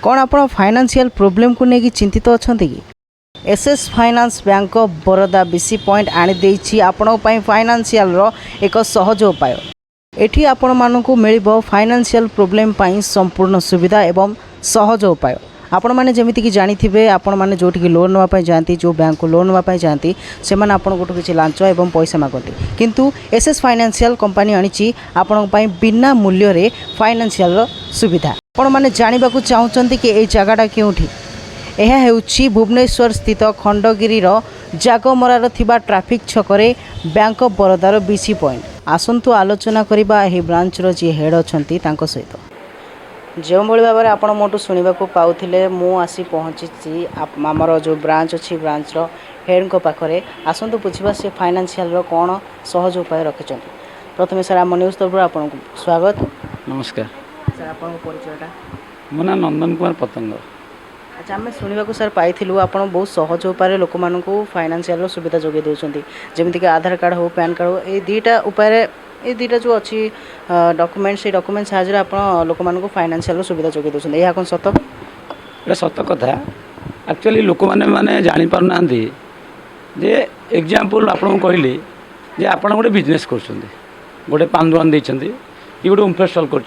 कौन आप financial problem को लेकिन चिंतित अच्छा कि SS finance bank of Baroda BC point आनी आपण फाइनेंशियल एक सहज उपाय। एठी आपण मानकु मिलिबो फाइनेंशियल प्रॉब्लम पई संपूर्ण सुविधा एवं सहज उपाय। आपण माने जेमिति कि जानिथिबे आपण माने जोठी लोन नवा पई जांती जो बैंक को लोन नवा पई जांती से माने आपण गोटो किछि लांच एवं पैसा मागती किंतु एसएस फाइनेंशियल कंपनी आनिछि आपण पई बिना मूल्य रे फाइनेंशियल सुविधा। आपण माने जानिबा को चाहुचंती कि ए जगहटा केउठी यह हेउछि भुवनेश्वर स्थित खंडगिरी जागमरार थिबा ट्रैफिक छकरे बैंक ऑफ बरोदार बीसी पॉइंट। आसंतु आलोचना करिबा एही ब्रांच रो जे हेड अछंती तांको सहित जो भाई भाव में आपण मोटू शुणा पाते मु आसी पहुँची आमर जो ब्रांच अच्छी ब्रांच हेड को पाखरे आसतु बुझा से फाइनेंशियल कौन सहज उपाय रखिंट। प्रथम सर आम न्यूज तरफ आपको स्वागत। नमस्कार सर आपन परिचयटा मो ना नंदन कुमार पतंग। अच्छा आम शुणा सर पाइलु आप बहुत सहज उपाय लोक मानू फाइनेंशियल सुविधा जोगे दूसरी जमीक आधार कार्ड हो पैन कार्ड हो ये दुईटा उपाय ये दुईटा जो अच्छी डॉक्यूमेंट से डॉक्यूमेंट साहाय्य आप लोक मानू फाइनेंशियल सुविधा जोगे दूसरी यह कौन सत ये सत कथा एक्चुअली लोक मैंने जापर ना जे एग्जांपल आपको कहली जे आप गोटे बिजनेस कर गोटे पान दुकान देते कि गोटे ओम्फेयर स्टल कर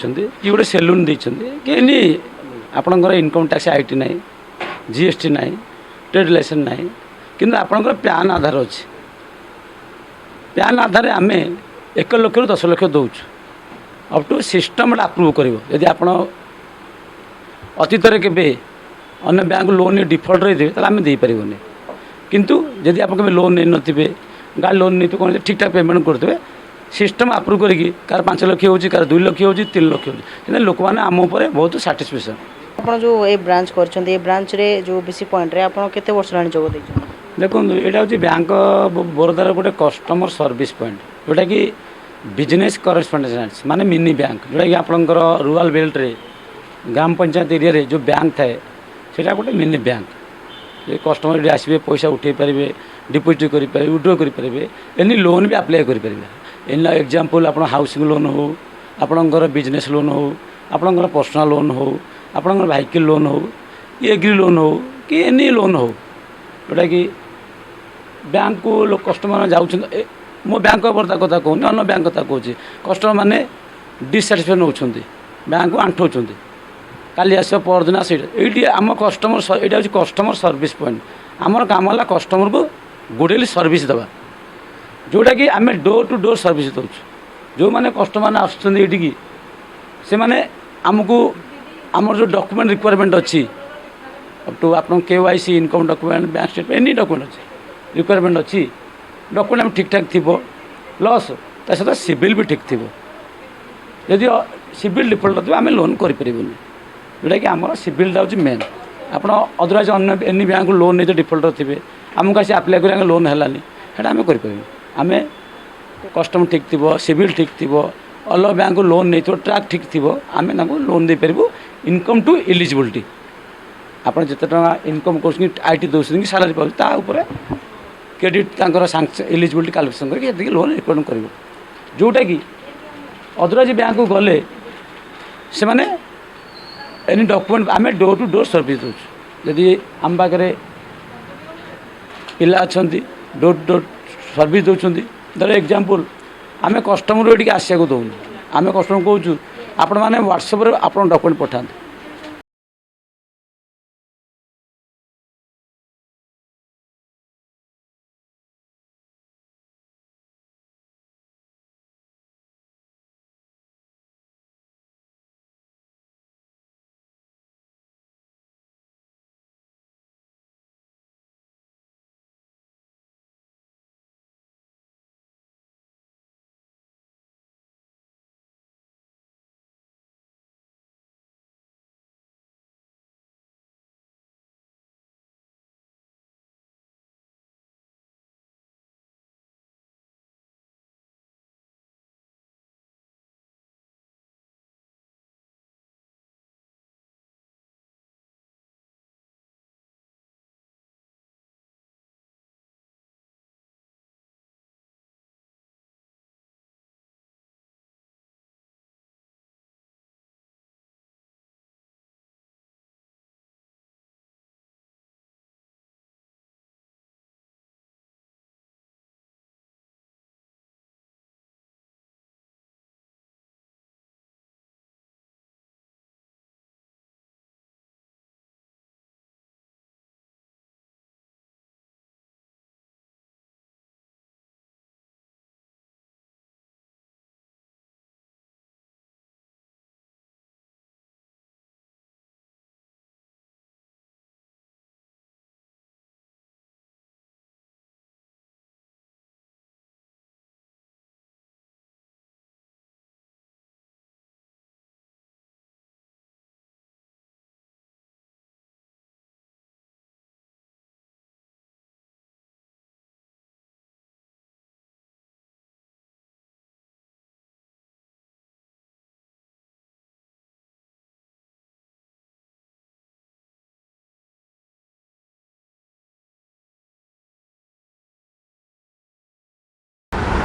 गोटे सेलून देते कि आपणकर इनकम टैक्स आईटी ना जीएसटी ना ट्रेड लाइसेंस ना कि आपणकर पैन आधार अच्छे पैन आधार आम 1 लाख रू 10 लाख दौर अप टू सिस्टम आप्रुव कर यदि आप अतीत के अन्य बैंक लोन डिफल्ट रही थे आम दे पारूनी किंतु जदि आप लोन नहीं नथिबे गाड़ी लोन नहीं कौन ठीक ठाक पेमेंट करते सिस्टम आप्रुव करी कार 5 लाख हो 2 लाख हो 3 लाख हो लोक मैंने आम उपर बहुत साटिस्फैक्शन। आप जो ये ब्रांच कर ब्रांच रे जो बीसी पॉइंट रे आप केते वर्ष लानी जोग देछन देखो यहाँ हूँ बैंक बरोदार गोटे कस्टमर सर्विस पॉइंट जोटा कि बिजनेस करेस्पॉन्डेंस माने मिनी बैंक जोटा कि आपंकर रूराल बेल्ट रे ग्राम पंचायत एरिया रे जो बैंक थाए सेटा गोटे मिनी बैंक ये कस्टमर ये आसवे पैसा उठे पारे डिपोजिट करेंगे विड्रो करेंगे एनी लोन भी अप्लाई करेंगे एन एग्जांपल आप हाउसिंग लोन हो आपणकर बिजनेस लोन हो आपणकर पर्सनल लोन हो आपणकर व्हीकल लोन हो कि एग्री लोन हो कि एनी लोन हो जोटा कि बैंक को लोग कस्टमर जाऊँ मो बैंक बर्ता कथा कहूँ अन्य बैंक कथा कहूँ कस्टमर मैंने डिससाटिस्फाइड होती बैंक को आंठौं काली आस परदिन आस ये आम कस्टमर यहाँ हूँ कस्टमर सर्विस पॉइंट आमर काम है कस्टमर को गुडेली सर्विस देवा जोटा कि आम डोर टू डोर सर्विस दौर जो मैंने कस्टमर आसुँगी से मैंने आमको आमर जो डॉक्यूमेंट रिक्वायरमेंट अच्छी अब टू आप KYC income document bank statement any document अच्छी रिक्वायरमेंट अच्छी डॉक्यूमेंट ठीक ठाक थी प्लस ता सहित सिविल भी ठीक थी यदि सिविल डिफल्ट थी आम लोन करें जोटा कि आम सिविलटा हूँ मेन आप अदरवाइज अन्य एनी बैंक लोन नहीं तो डिफल्ट थे आमको आसी आप्लाय कर लोन है है आम करें आम कस्टमर ठीक थी सिविल ठीक थी अलग बैंक लोन नहीं तो ट्रैक ठीक थी आम लोन दे पारू इनकम टू एलिजिबिलिटी आप जिते इनकम कर आईटी दौरान कि सालारी पाऊपर क्रेडिट एलिजिबिलिटी क्वालिफिकेशन करके लोन रिकमेंड कर जोटा कि अदरवाइज बैंक को गले से मैंने एनी डॉक्यूमेंट आम डोर टू डोर सर्विस दूँ जदि आम पाखे पिला अच्छा डोर टू डोर सर्विस दौरान धर एग्जांपल आम कस्टमर ये आसको दौन आम कस्टमर कहूँ आपण मैंने व्हाट्सएप आप डॉक्यूमेंट पठाते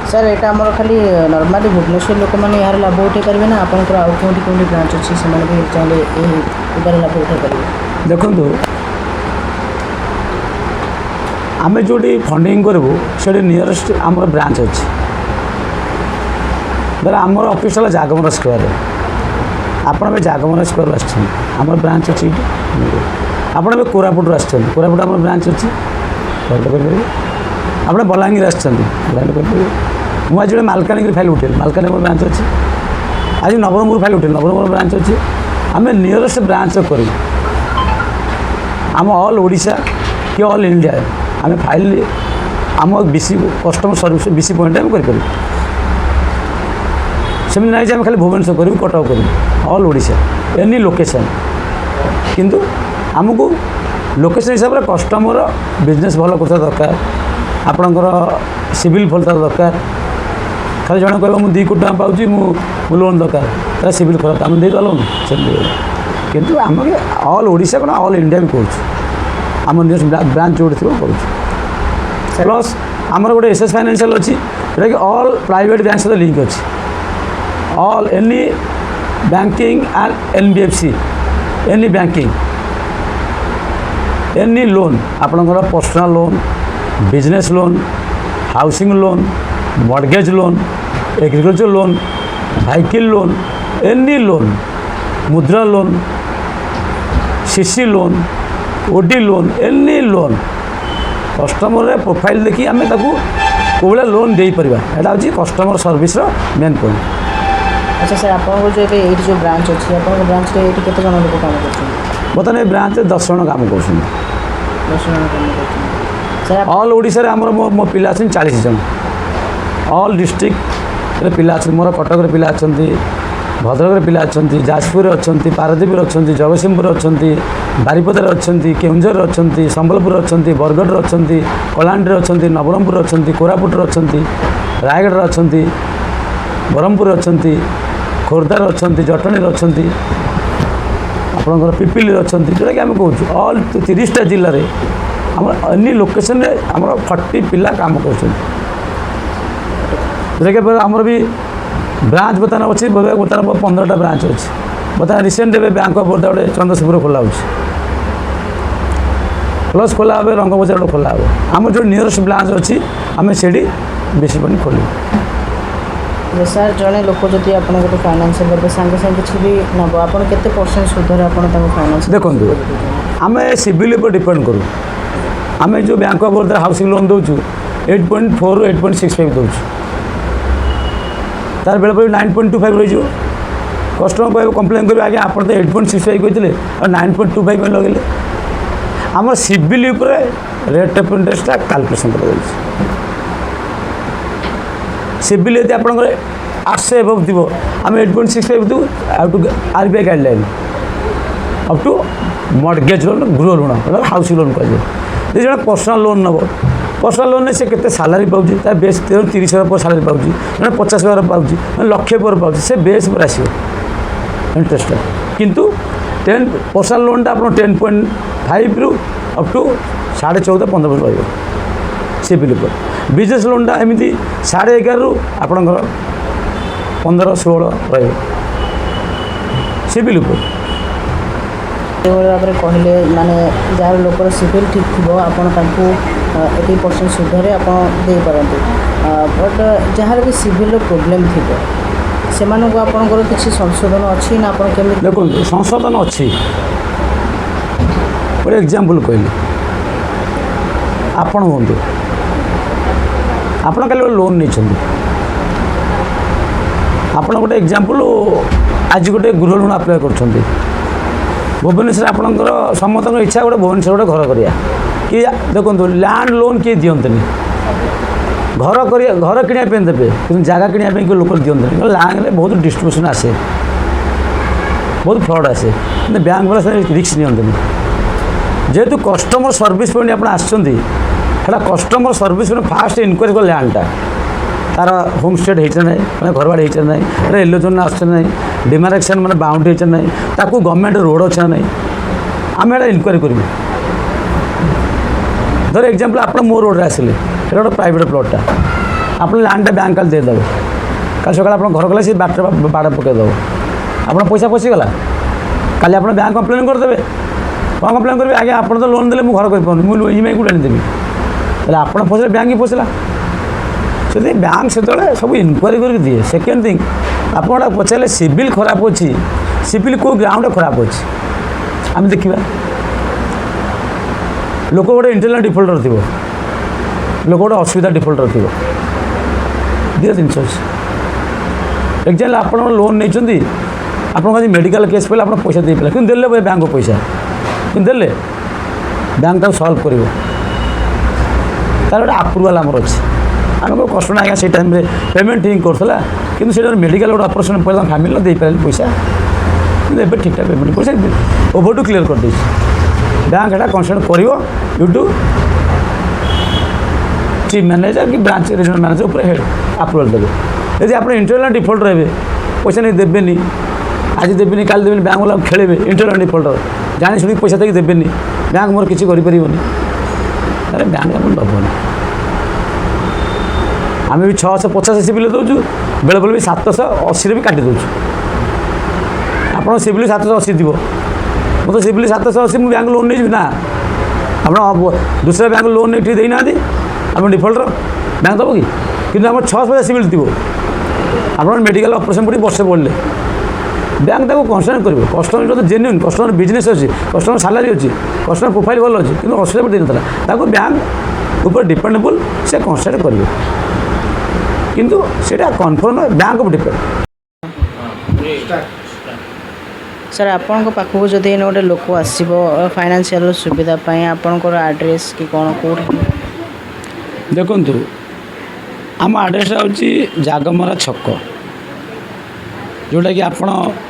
ସାର୍ ଏଇଟା ଆମର ଖାଲି ନର୍ମାଲି ଭୁବନେଶ୍ୱର ଲୋକମାନେ ଏହାର ଲାଭ ଉଠାଇ ପାରିବେ ନା ଆପଣଙ୍କର ଆଉ କେଉଁଠି କେଉଁଠି ବ୍ରାଞ୍ଚ ଅଛି ସେମାନେ ବି ଚାହିଁଲେ ଏହି ଉପାୟରେ ଲାଭ ଉଠାଇ ପାରିବେ? ଦେଖନ୍ତୁ ଆମେ ଯେଉଁଠି ଫଣ୍ଡିଂ କରିବୁ ସେଠି ନିୟରେଷ୍ଟ ଆମର ବ୍ରାଞ୍ଚ ଅଛି। ଧର ଆମର ଅଫିସ୍ ହେଲା ଜାଗମର ସ୍କୋୟାରରେ, ଆପଣ ଏବେ ଜାଗମର ସ୍କୋୟାରରୁ ଆସିଛନ୍ତି, ଆମର ବ୍ରାଞ୍ଚ ଅଛି ଏଇଠି। ଆପଣ ଏବେ କୋରାପୁଟରୁ ଆସିଛନ୍ତି, କୋରାପୁଟ ଆମର ବ୍ରାଞ୍ଚ ଅଛି, କୋରାପୁଟ କରିପାରିବେ। ଆପଣ ବଲାଙ୍ଗୀର ଆସିଛନ୍ତି, ବଲାଙ୍ଗୀର କରିପାରିବେ। ମୁଁ ଆଜି ଗୋଟେ ମାଲକାନଗିରି ଫାଇଲ୍ ଉଠେଇଲି, ମାଲକାନଗିରି ମୋର ବ୍ରାଞ୍ଚ ଅଛି। ଆଜି ନବରଙ୍ଗପୁର ଫାଇଲ୍ ଉଠେଇଲି, ନବରଙ୍ଗପୁର ବ୍ରାଞ୍ଚ ଅଛି। ଆମେ ନିୟରେଷ୍ଟ ବ୍ରାଞ୍ଚ କରିବୁ। ଆମ ଅଲ୍ ଓଡ଼ିଶା କି ଅଲ୍ ଇଣ୍ଡିଆ ଆମେ ଫାଇଲ୍ ଆମ ବିସି କଷ୍ଟମର ସର୍ଭିସ୍ ବିସି ପଏଣ୍ଟରେ ଆମେ କରିପାରିବୁ। ସେମିତି ନାହିଁ ଯେ ଆମେ ଖାଲି ଭୁବନେଶ୍ୱର କରିବୁ, କଟକ କରିବୁ, ଅଲ୍ ଓଡ଼ିଶା ଏନି ଲୋକେସନ୍। କିନ୍ତୁ ଆମକୁ ଲୋକେସନ୍ ହିସାବରେ କଷ୍ଟମର ବିଜନେସ୍ ଭଲ କରୁଥିବା ଦରକାର, ଆପଣଙ୍କର ସିଭିଲ୍ ଭଲ ଥିବା ଦରକାର। ଖାଲି ଜଣେ କହିବ ମୁଁ 2 କୋଟି ଟଙ୍କା ପାଉଛି, ମୁଁ ଲୋନ୍ ଦରକାର, ତାହେଲେ ସିଭିଲ୍ ଖରାପ, ଆମେ ଦେଇଦେବା ଲୋନ୍ ସେମିତି। କିନ୍ତୁ ଆମେ ଅଲ୍ ଓଡ଼ିଶା କ'ଣ ଅଲ୍ ଇଣ୍ଡିଆ ବି କରୁଛୁ, ଆମ ନିଜ ବ୍ରାଞ୍ଚ ଯେଉଁଠି ଥିବ କରୁଛୁ। ପ୍ଲସ୍ ଆମର ଗୋଟେ ଏସ୍ଏସ୍ ଫାଇନାନ୍ସିଆଲ୍ ଅଛି, ଯେଉଁଟାକି ଅଲ୍ ପ୍ରାଇଭେଟ୍ ବ୍ୟାଙ୍କ ସହିତ ଲିଙ୍କ୍ ଅଛି। All any banking and NBFC any banking any loan, ଆପଣଙ୍କର personal loan, business loan, housing loan, mortgage loan, agriculture loan, vehicle loan, any loan, Mudra loan, CC loan, OD loan, any loan customer profile ଦେଖି ଆମେ ତାକୁ କେଉଁଭଳିଆ loan ଦେଇପାରିବା, ଏଇଟା ହେଉଛି customer ସର୍ଭିସ୍ର main point. ଆଚ୍ଛା ସାର୍, ଆପଣଙ୍କର ଯେଉଁ ଏବେ ଏଇଠି ଯେଉଁ ବ୍ରାଞ୍ଚ ଅଛି, ଆପଣଙ୍କ ବ୍ରାଞ୍ଚରେ ଏଇଠି କେତେ ଜଣ ଲୋକ କାମ କରୁଛନ୍ତି? ବର୍ତ୍ତମାନ ଏ ବ୍ରାଞ୍ଚରେ 10 ଜଣ କାମ କରୁଛନ୍ତି। 10 ଜଣ କାମ କରୁଛନ୍ତି। ସାର୍ ଅଲ୍ ଓଡ଼ିଶାରେ ଆମର ମୋ ପିଲା ଅଛନ୍ତି 40 ଜଣ। ଅଲ୍ ଡିଷ୍ଟ୍ରିକ୍ଟରେ ପିଲା ଅଛନ୍ତି, ମୋର କଟକରେ ପିଲା ଅଛନ୍ତି, ଭଦ୍ରକରେ ପିଲା ଅଛନ୍ତି, ଯାଜପୁରରେ ଅଛନ୍ତି, ପାରାଦ୍ୱୀପରେ ଅଛନ୍ତି, ଜଗତସିଂହପୁରରେ ଅଛନ୍ତି, ବାରିପଦାରେ ଅଛନ୍ତି, କେଉଁଝରରେ ଅଛନ୍ତି, ସମ୍ବଲପୁରରେ ଅଛନ୍ତି, ବରଗଡ଼ରେ ଅଛନ୍ତି, କଳାହାଣ୍ଡିରେ ଅଛନ୍ତି, ନବରଙ୍ଗପୁରରେ ଅଛନ୍ତି, କୋରାପୁଟରେ ଅଛନ୍ତି, ରାୟଗଡ଼ରେ ଅଛନ୍ତି, ବ୍ରହ୍ମପୁରରେ ଅଛନ୍ତି, ଖୋର୍ଦ୍ଧାରେ ଅଛନ୍ତି, ଜଟଣୀରେ ଅଛନ୍ତି, ଆପଣଙ୍କର ପିପିଲିରେ ଅଛନ୍ତି। ଯେଉଁଟାକି ଆମେ କହୁଛୁ ଅଲ୍ 30ଟା ଜିଲ୍ଲାରେ ଆମର ଏନି ଲୋକେସନ୍ରେ ଆମର 40 ପିଲା କାମ କରୁଛନ୍ତି। ଯେଉଁଟାକି ଆମର ବି ବ୍ରାଞ୍ଚ ବର୍ତ୍ତମାନ ଅଛି, ବର୍ତ୍ତମାନ 15ଟା ବ୍ରାଞ୍ଚ ଅଛି। ବର୍ତ୍ତମାନ ରିସେଣ୍ଟ ଏବେ ବ୍ୟାଙ୍କ ଅଫ୍ ବରୋଦା ଗୋଟେ ଚନ୍ଦ୍ରଶେଖର ଖୋଲା ହେଉଛି, ପ୍ଲସ୍ ଖୋଲା ହେବ ରଙ୍ଗବଜାର ଗୋଟେ ଖୋଲା ହେବ। ଆମର ଯେଉଁ ନିୟରେଷ୍ଟ ବ୍ରାଞ୍ଚ ଅଛି ଆମେ ସେଇଠି ବେଶୀ ପାଣି ଖୋଲିବୁ। ସାର୍, ଜଣେ ଲୋକ ଯଦି ଆପଣଙ୍କଠୁ ଫାଇନାନ୍ସ କରିବେ, ସାଙ୍ଗେ ସାଙ୍ଗେ କିଛି ବି ନେବ, ଆପଣ କେତେ % ସୁଧରେ ଆପଣ ତାଙ୍କୁ ଫାଇନାନ୍ସ? ଦେଖନ୍ତୁ, ଆମେ ସିଭିଲ୍ ଉପରେ ଡିପେଣ୍ଡ କରୁ। ଆମେ ଯେଉଁ bank of Baroda housing loan ଦେଉଛୁ 8.4ରୁ 8.65 ଦେଉଛୁ, ତାର ବେଳେବେଳେ 9.25 ରହିଯିବ। କଷ୍ଟମର କହିବ, କମ୍ପ୍ଲେନ୍ କରିବେ, ଆଜ୍ଞା ଆପଣ ତ 8.65 କହିଥିଲେ ଆଉ 9.25 ପାଇଁ ଲଗେଇଲେ। ଆମର ସିଭିଲ୍ ଉପରେ ରେଟ୍ ଅଫ୍ ଇଣ୍ଟରେଷ୍ଟଟା କାଲକୁଲେସନ୍ କରାଯାଉଛି। ସିଭିଲ୍ ଯଦି ଆପଣଙ୍କର 800 ଏଭବ୍ ଥିବ ଆମେ 8.65 ଦେବୁ, ଆଉ to RBI guideline up to mortgage loan, ଗୃହ ଋଣ, ହାଉସିଂ ଲୋନ୍ କୁହାଯାଏ। ଯଦି ଜଣେ ପର୍ସନାଲ୍ ଲୋନ୍ ନେବ, ପର୍ସନାଲ୍ ଲୋନ୍ରେ ସେ କେତେ ସାଲାରୀ ପାଉଛି, ତା ବେସ୍ 30,000 ପରେ ସାଲାରୀ ପାଉଛି, ଜଣେ 50,000 ପାଉଛି, ଜଣେ ଲକ୍ଷେ ପରେ ପାଉଛି, ସେ ବେସ୍ ଉପରେ ଆସିବ ଇଣ୍ଟରେଷ୍ଟଟା। କିନ୍ତୁ ପର୍ସନାଲ୍ ଲୋନ୍ଟା ଆପଣ 10.5ରୁ ଅପ୍ ଟୁ 14.5-15% ରହିବ ସିଭିଲ୍ ଉପରେ। ବିଜନେସ୍ ଲୋନ୍ଟା ଏମିତି 11.5ରୁ ଆପଣଙ୍କର 15-16 ରହିବ ସିଭିଲ୍ ଉପରେ। ଏଭଳି ଭାବରେ କହିଲେ, ମାନେ ଯାହାର ଲୋକର ସିଭିଲ୍ ଠିକ୍ ଥିବ ଆପଣ ତାଙ୍କୁ 80% ସୁଧରେ ଆପଣ ଦେଇପାରନ୍ତି। ବଟ୍ ଯାହାର ବି ସିଭିଲ୍ର ପ୍ରୋବ୍ଲେମ୍ ଥିବ ସେମାନଙ୍କୁ ଆପଣଙ୍କର କିଛି ସଂଶୋଧନ ଅଛି ନା ଆପଣ କେମିତି? ଦେଖନ୍ତୁ, ସଂଶୋଧନ ଅଛି। ଗୋଟେ ଏକ୍ଜାମ୍ପଲ୍ କହିଲି, ଆପଣ ହୁଅନ୍ତୁ, ଆପଣ କାଲି ଗୋଟେ ଲୋନ୍ ନେଇଛନ୍ତି, ଆପଣ ଗୋଟେ ଏକ୍ଜାମ୍ପଲ୍ ଆଜି ଗୋଟେ ଗୃହ ଋଣ ଆପ୍ଲାଏ କରୁଛନ୍ତି। ଭୁବନେଶ୍ୱରରେ ଆପଣଙ୍କର ସମସ୍ତଙ୍କର ଇଚ୍ଛା ଗୋଟେ ଭୁବନେଶ୍ୱର ଗୋଟେ ଘର କରିବା। କି ଦେଖନ୍ତୁ, ଲ୍ୟାଣ୍ଡ ଲୋନ୍ କିଏ ଦିଅନ୍ତିନି, ଘର କିଣିବା ପାଇଁ ଦେବେ, କିନ୍ତୁ ଜାଗା କିଣିବା ପାଇଁ କେଉଁ ଲୋକ ଦିଅନ୍ତିନି। ଲ୍ୟାଣ୍ଡରେ ବହୁତ ଡିଷ୍ଟ୍ରିବ୍ୟୁସନ୍ ଆସେ, ବହୁତ ଫ୍ରଡ଼୍ ଆସେ, କିନ୍ତୁ ବ୍ୟାଙ୍କ ବାଲା ରିସ୍କ ନିଅନ୍ତିନି। ଯେହେତୁ କଷ୍ଟମର ସର୍ଭିସ୍ ପାଇଁ ଆପଣ ଆସିଛନ୍ତି, ସେଇଟା କଷ୍ଟମର ସର୍ଭିସ୍ ଫାଷ୍ଟ ଇନକ୍ୱାରି କଲେ ଲ୍ୟାଣ୍ଡଟା ତାର ହୋମ୍ ଷ୍ଟେଟ୍ ହେଇଛି ନାହିଁ, ମାନେ ଘରବାଡ଼ି ହେଇଛି ନାହିଁ, ଏଇଟା ଏଲୋଜନ ଆସୁଛି ନାହିଁ, ଡିମାରେକ୍ସନ୍ ମାନେ ବାଉଣ୍ଡରୀ ହେଇଛି ନାହିଁ, ତାକୁ ଗଭର୍ଣ୍ଣମେଣ୍ଟ ରୋଡ଼ ଅଛି ନା ନାହିଁ, ଆମେ ଏଇଟା ଇନକ୍ୱାରି କରିବୁ। ଧର ଏକ୍ଜାମ୍ପଲ୍, ଆପଣ ମୋ ରୋଡ଼ରେ ଆସିଲେ, ଏଇଟା ଗୋଟେ ପ୍ରାଇଭେଟ୍ ପ୍ଲଟ୍ଟା, ଆପଣ ଲ୍ୟାଣ୍ଡଟା ବ୍ୟାଙ୍କ କାଲି ଦେଇଦେବ, କାଲି ସକାଳେ ଆପଣ ଘର ଗଲେ ସେ ବାଡ଼ ପକାଇଦେବ, ଆପଣ ପଇସା ପଶିଗଲା। କାଲି ଆପଣ ବ୍ୟାଙ୍କ କମ୍ପ୍ଲେନ୍ କରିଦେବେ। କ'ଣ କମ୍ପ୍ଲେନ୍ କରିବେ? ଆଜ୍ଞା ଆପଣ ତ ଲୋନ୍ ଦେଲେ ମୁଁ ଘର କରିପାରୁନି, ମୁଁ EMI କୋଉଠି ଆଣିଦେବି। ତାହେଲେ ଆପଣ ଫସିଲେ, ବ୍ୟାଙ୍କ ହିଁ ଫସିଲା। ସେଥିପାଇଁ ବ୍ୟାଙ୍କ ସେତେବେଳେ ସବୁ ଇନକ୍ୱାରି କରିକି ଦିଏ। ସେକେଣ୍ଡ ଥିଙ୍ଗ, ଆପଣ ଗୋଟେ ପଚାରିଲେ ସିଭିଲ୍ ଖରାପ ଅଛି, ସିଭିଲ୍ କେଉଁ ଗ୍ରାଉଣ୍ଡରେ ଖରାପ ଅଛି ଆମେ ଦେଖିବା। ଲୋକ ଗୋଟେ ଇଣ୍ଟରନାଲ୍ ଡିଫଲ୍ଟର ଥିବ, ଲୋକ ଗୋଟେ ଅସୁବିଧା ଡିଫଲ୍ଟର ଥିବ, ଦୁଇଟା ଜିନିଷ ଅଛି। ଏକ୍ଜାମ୍ପଲ୍ ଆପଣ ଲୋନ୍ ନେଇଛନ୍ତି, ଆପଣଙ୍କ ଆଜି ମେଡ଼ିକାଲ କେସ୍ ପଡ଼ିଲେ ଆପଣ ପଇସା ଦେଇପାରିଲେ, କିନ୍ତୁ ଦେଲେ ବ୍ୟାଙ୍କ ପଇସା, କିନ୍ତୁ ଦେଲେ ବ୍ୟାଙ୍କ ତାକୁ ସଲ୍ଭ କରିବ, ତାର ଗୋଟେ ଆପ୍ରୁଭାଲ୍ ଆମର ଅଛି। ଆମେ କେଉଁ କଷ୍ଟ ନା ଆଜ୍ଞା ସେଇ ଟାଇମ୍ରେ ପେମେଣ୍ଟ ଠିକ୍ କରୁଥିଲା, କିନ୍ତୁ ସେଇଟା ମେଡ଼ିକାଲ ଗୋଟେ ଅପରେସନ୍ ପଡ଼ିଲା, ଫ୍ୟାମିଲିର ଦେଇପାରିଲେ ପଇସା, କିନ୍ତୁ ଏବେ ଠିକ୍ ଠାକ୍ ପେମେଣ୍ଟ ପଇସା ଓଭର ଟୁ କ୍ଲିୟର କରିଦେଇଛି। ବ୍ୟାଙ୍କ ଏଟା କନସଲ୍ଟ କରିବ ୟୁ ଟୁ ଚିଫ୍ ମ୍ୟାନେଜର କି ବ୍ରାଞ୍ଚ ରିଜନାଲ୍ ମ୍ୟାନେଜର ଉପରେ ହେଡ଼ ଆପ୍ରୁଭାଲ୍ ଦେବେ। ଯଦି ଆପଣ ଇଣ୍ଟରନାଲ୍ ଡିଫଲ୍ଟ ରହିବେ, ପଇସା ନେଇ ଦେବେନି, ଆଜି ଦେବେନି କାଲି ଦେବେନି, ବ୍ୟାଙ୍କ ବାଲା ଖେଳିବେ, ଇଣ୍ଟରନାଲ୍ ଡିଫଲ୍ଟର ଜାଣି ଶୁଣିକି ପଇସା ଦେଇକି ଦେବେନି, ବ୍ୟାଙ୍କ ମୋର କିଛି କରିପାରିବନି, ତାହେଲେ ବ୍ୟାଙ୍କ ଆପଣ ଦେବନି। ଆମେ ବି 650 ସିଭିଲ୍ ଦେଉଛୁ, ବେଳେବେଳେ ବି 780 ବି କାଟି ଦେଉଛୁ। ଆପଣ ସିଭିଲ୍ 780 ଥିବ, ମୁଁ ତ ସିଭିଲ୍ 780, ମୁଁ ବ୍ୟାଙ୍କ ଲୋନ୍ ନେଇଯିବି ନା। ଆପଣ ଦୁସରା ବ୍ୟାଙ୍କ ଲୋନ୍ ଏଠି ଦେଇନାହାନ୍ତି, ଆପଣ ଡିଫଲ୍ଟର ବ୍ୟାଙ୍କ ଦେବ କି? କିନ୍ତୁ ଆମର 650 ସିଭିଲ୍ ଥିବ, ଆପଣ ମେଡ଼ିକାଲ ଅପରେସନ୍ ପଡ଼ି ବର୍ଷେ ପଡ଼ିଲେ, ବ୍ୟାଙ୍କ ତାକୁ କନସଲ୍ଟ କରିବ। କଷ୍ଟମର ତ ଜେନ୍ୟୁନ୍, କଷ୍ଟମର ବିଜନେସ୍ ଅଛି, କଷ୍ଟମର ସାଲାରୀ ଅଛି, କଷ୍ଟମର ପ୍ରୋଫାଇଲ୍ ଭଲ ଅଛି, କିନ୍ତୁ ଅସୁବିଧା ଦେଇନଥିଲା, ତାକୁ ବ୍ୟାଙ୍କ ଉପରେ ଡିପେଣ୍ଡେବୁଲ୍ ସେ କନସଲ୍ଟ କରିବେ, କିନ୍ତୁ ସେଇଟା କନଫର୍ମ ବ୍ୟାଙ୍କ ଉପରେ ଡିପେଣ୍ଡ। ସାର୍ ଆପଣଙ୍କ ପାଖକୁ ଯଦି ଏଇନେ ଗୋଟେ ଲୋକ ଆସିବ ଫାଇନାନ୍ସିଆଲ ସୁବିଧା ପାଇଁ, ଆପଣଙ୍କର ଆଡ୍ରେସ୍ କି କ'ଣ କେଉଁଠି? ଦେଖନ୍ତୁ, ଆମ ଆଡ୍ରେସ୍ଟା ହେଉଛି ଜାଗମରା ଛକ, ଯେଉଁଟାକି ଆପଣ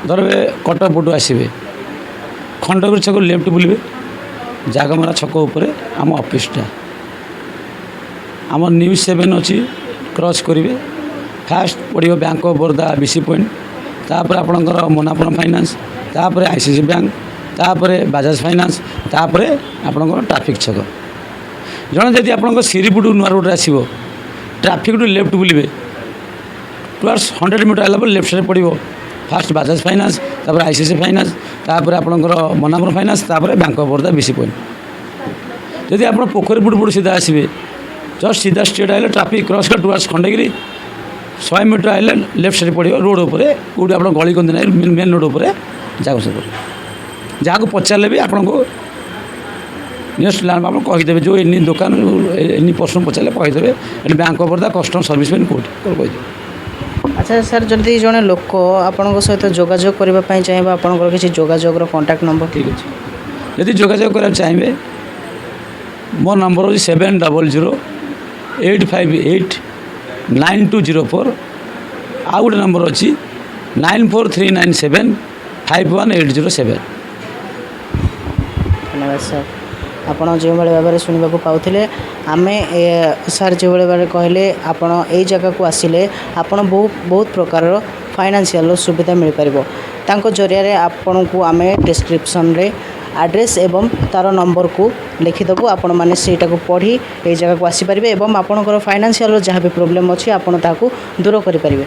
ଧରବେ କଟକ ପଟୁ ଆସିବେ, ଖଣ୍ଡଗିରି ଛକରୁ ଲେଫ୍ଟ ବୁଲିବେ, ଜାଗମରା ଛକ ଉପରେ ଆମ ଅଫିସଟା। ଆମର ନ୍ୟୁଜ୍ 7 ଅଛି, କ୍ରସ୍ କରିବେ, ଫାଷ୍ଟ ପଡ଼ିବ bank of Baroda BC point, ତାପରେ ଆପଣଙ୍କର ମୋନାପୁରମ୍ ଫାଇନାନ୍ସ, ତାପରେ ICICI ବ୍ୟାଙ୍କ, ତାପରେ ବାଜାଜ ଫାଇନାନ୍ସ, ତାପରେ ଆପଣଙ୍କର ଟ୍ରାଫିକ୍ ଛକ। ଜଣେ ଯଦି ଆପଣଙ୍କ ସିରିପୁଟୁ ନୂଆ ରୋଡ଼ରେ ଆସିବ, ଟ୍ରାଫିକ୍ରୁ ଲେଫ୍ଟ ବୁଲିବେ, ଟୁୱାର୍ଡସ୍ 100 ମିଟର ହେଲା ପରେ ଲେଫ୍ଟ ସାଇଡ଼୍ ପଡ଼ିବ ଫାଷ୍ଟ ବାଜାଜ ଫାଇନାନ୍ସ, ତାପରେ ICICI ଫାଇନାନ୍ସ, ତାପରେ ଆପଣଙ୍କର ମୋନାପୁରମ୍ ଫାଇନାନ୍ସ, ତାପରେ bank of Baroda BC point. ଯଦି ଆପଣ ପୋଖରୀ ପୁଟୁ ସିଧା ଆସିବେ, ଜଷ୍ଟ ସିଧା ଷ୍ଟ୍ରେଟ୍ ଆଇଲେ ଟ୍ରାଫିକ୍ କ୍ରସ୍ କଲେ ଟୁୱାର୍ଡସ୍ ଖଣ୍ଡଗିରି, 100 ମିଟର ଆଇଲେ ଲେଫ୍ଟ ସାଇଡ଼୍ ପଡ଼ିବ ରୋଡ଼ ଉପରେ, କେଉଁଠି ଆପଣ ଗଳି କନ୍ଦି ନାହିଁ, ମେନ୍ ରୋଡ଼ ଉପରେ ଯାହାକୁ ସେ ପଡ଼ିବ। ଯାହାକୁ ପଚାରିଲେ ବି ଆପଣଙ୍କୁ ନିୟରେଷ୍ଟ ଲ୍ୟାଣ୍ଡ ଆପଣ କହିଦେବେ, ଯେଉଁ ଏନି ଦୋକାନ ଏନି ପର୍ସନ୍ ପଚାରିଲେ କହିଦେବେ ଏଠି bank of Baroda customer service ପାଇଁ କେଉଁଠି କହିଦେବେ। ଆଚ୍ଛା ସାର୍, ଯଦି ଜଣେ ଲୋକ ଆପଣଙ୍କ ସହିତ ଯୋଗାଯୋଗ କରିବା ପାଇଁ ଚାହିଁବ, ଆପଣଙ୍କର କିଛି ଯୋଗାଯୋଗର କଣ୍ଟାକ୍ଟ ନମ୍ବର? ଠିକ୍ ଅଛି, ଯଦି ଯୋଗାଯୋଗ କରିବାକୁ ଚାହିଁବେ, ମୋ ନମ୍ବର ହେଉଛି 7008589204। ଆଉ ଗୋଟେ ନମ୍ବର ଅଛି 9439751807। ଧନ୍ୟବାଦ ସାର୍। ଆପଣ ଯେଉଁଭଳି ଭାବରେ ଶୁଣିବାକୁ ପାଉଥିଲେ, ଆମେ ସାର୍ ଯେଉଁଭଳି ଭାବରେ କହିଲେ, ଆପଣ ଏଇ ଜାଗାକୁ ଆସିଲେ ଆପଣ ବହୁତ ପ୍ରକାରର ଫାଇନାନ୍ସିଆଲ ସୁବିଧା ମିଳିପାରିବ। ତାଙ୍କ ଜରିଆରେ ଆପଣଙ୍କୁ ଆମେ ଡେସ୍କ୍ରିପସନ୍ରେ ଆଡ୍ରେସ୍ ଏବଂ ତା'ର ନମ୍ବରକୁ ଲେଖିଦେବୁ, ଆପଣମାନେ ସେଇଟାକୁ ପଢ଼ି ଏଇ ଜାଗାକୁ ଆସିପାରିବେ ଏବଂ ଆପଣଙ୍କର ଫାଇନାନ୍ସିଆଲର ଯାହା ବି ପ୍ରୋବ୍ଲେମ୍ ଅଛି ଆପଣ ତାହାକୁ ଦୂର କରିପାରିବେ।